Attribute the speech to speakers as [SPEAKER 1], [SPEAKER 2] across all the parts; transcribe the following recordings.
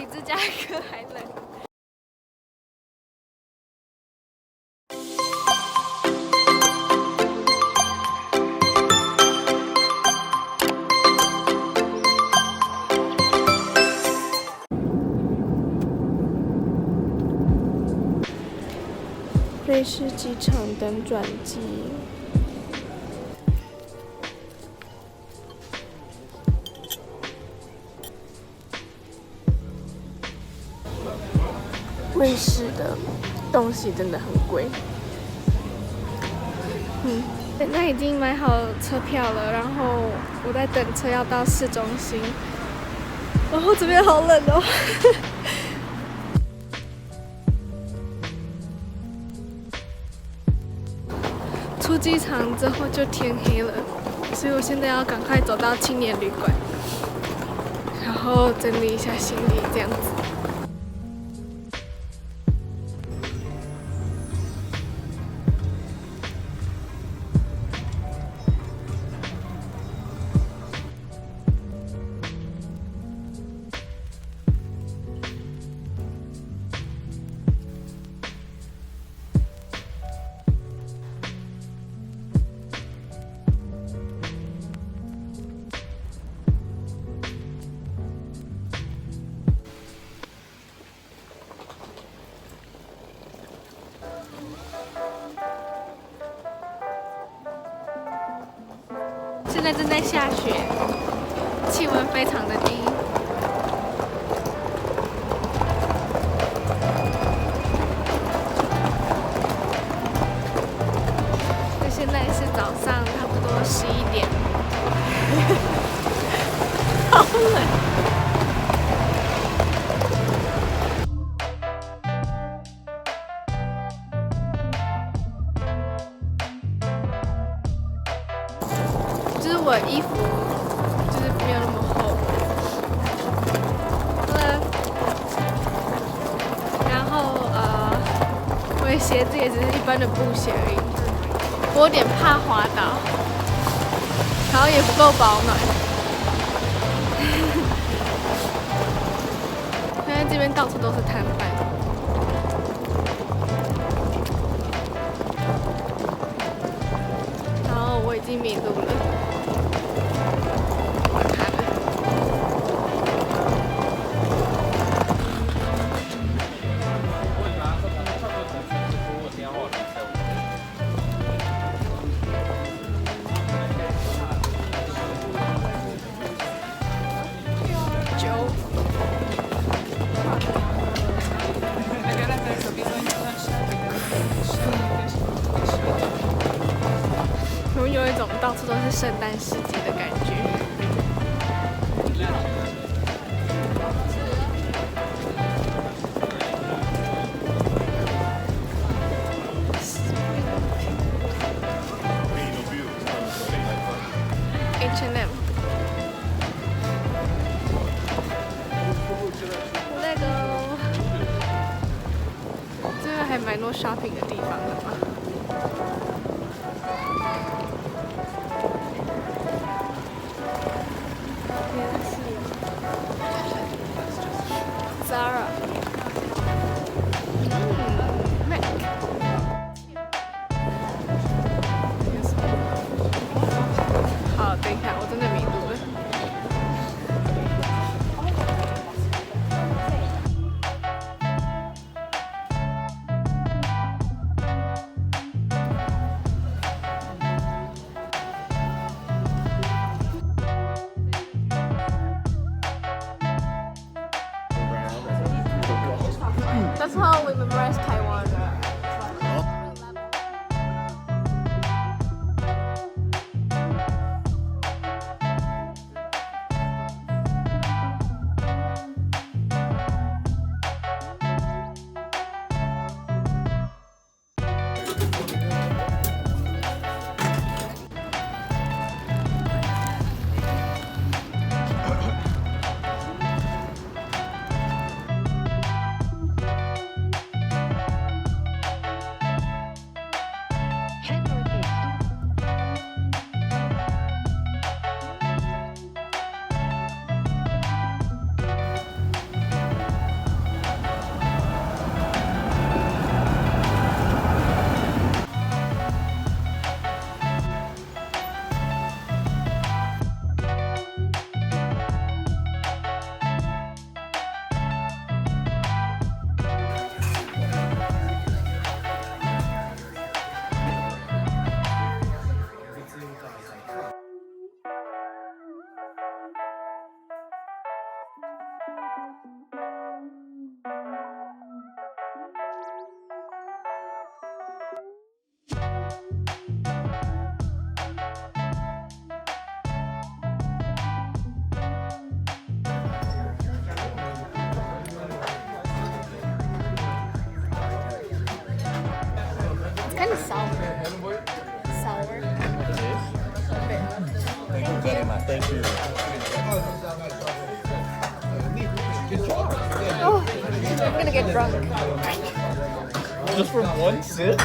[SPEAKER 1] 比芝加哥还冷。瑞士机场等转机。瑞士的东西真的很贵。现在已经买好车票了，然后我在等车要到市中心，然后这边好冷哦。出机场之后就天黑了，所以我现在要赶快走到青年旅馆，然后整理一下行李，这样子。现在正在下雪，气温非常的低。现在是早上差不多11点，好冷。就是我衣服就是没有那么厚，然后我的鞋子也只是一般的布鞋而已，我有点怕滑倒，然后也不够保暖。现在这边到处都是摊贩。我已经迷路了，完蛋了。有一种到处都是圣诞市集的感觉。H&M， 那个，这个还蛮多 shopping 的地方的嘛。Zara， Mac， 好，等一下，我真的迷路了。That's how we memorize Taiwan. kind of sour. Sour.
[SPEAKER 2] Thank you.
[SPEAKER 1] Oh, I'm gonna get drunk.
[SPEAKER 2] Just from one sip?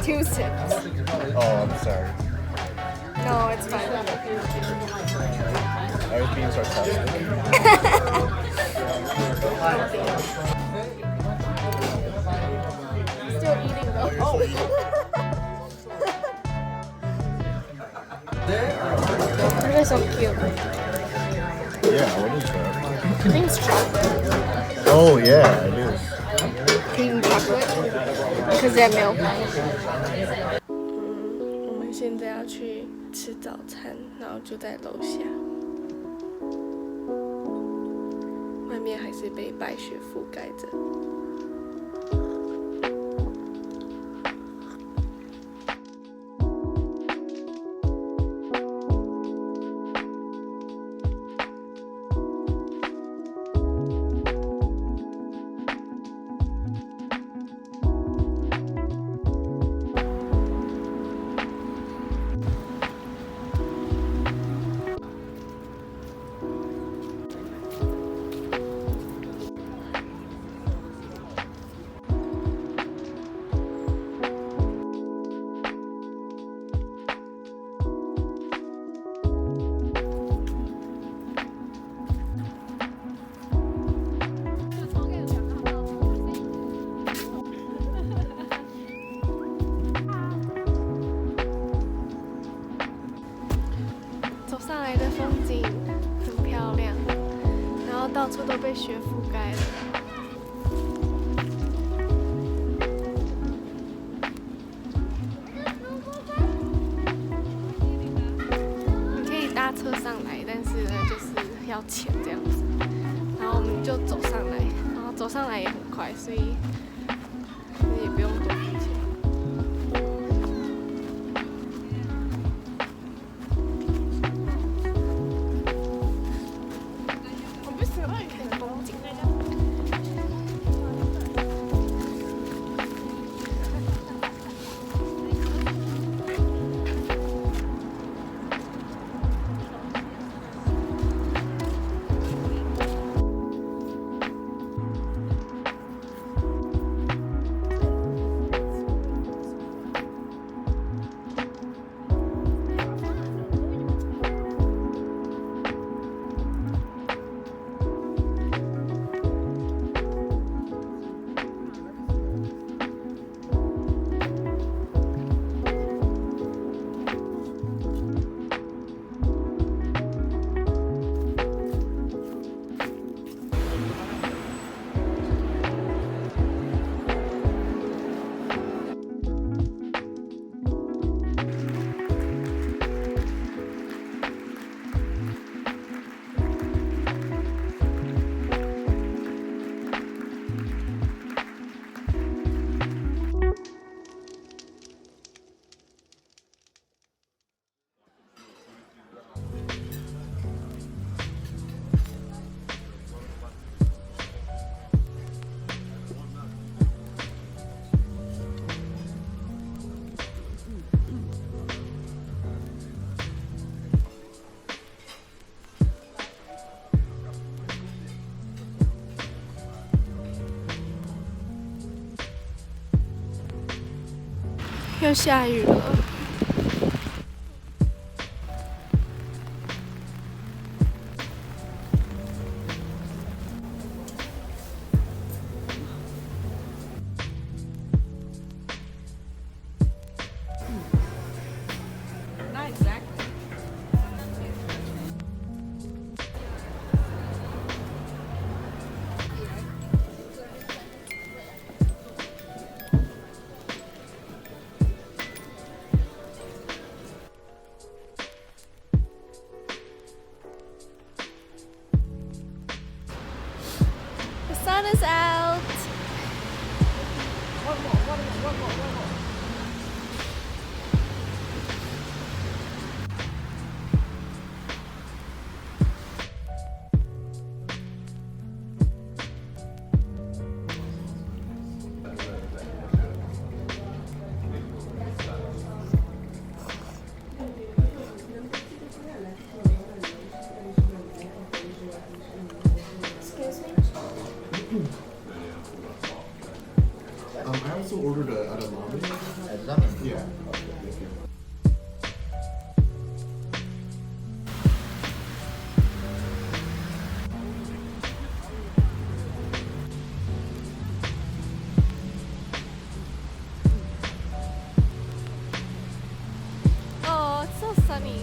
[SPEAKER 1] 2 sips.
[SPEAKER 2] Oh, I'm sorry.
[SPEAKER 1] No, it's fine.
[SPEAKER 2] I was being sarcastic.
[SPEAKER 1] Still eating though. Oh. They're so cute.
[SPEAKER 2] Yeah, what is that?
[SPEAKER 1] I think it's chocolate.
[SPEAKER 2] Oh, yeah, it is.
[SPEAKER 1] Cream chocolate. Because they have milk. 我们现在要去吃早餐，然后就在楼下。外面还是被白雪覆盖着。上来的风景很漂亮，然后到处都被雪覆盖了。你可以搭车上来，但是呢，就是要钱这样子。然后我们就走上来，然后走上来也很快，所以也不用多付钱。又下雨了。The sun is out. One more.
[SPEAKER 3] I also ordered a edamame. Yeah. Thank you.
[SPEAKER 1] 哦，so sunny。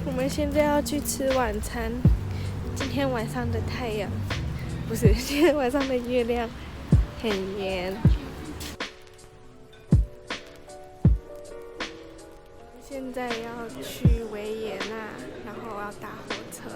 [SPEAKER 1] 我们现在要去吃晚餐。今天晚上的太阳，不是，今天晚上的月亮很圆。现在要去维也纳，然后要搭火车。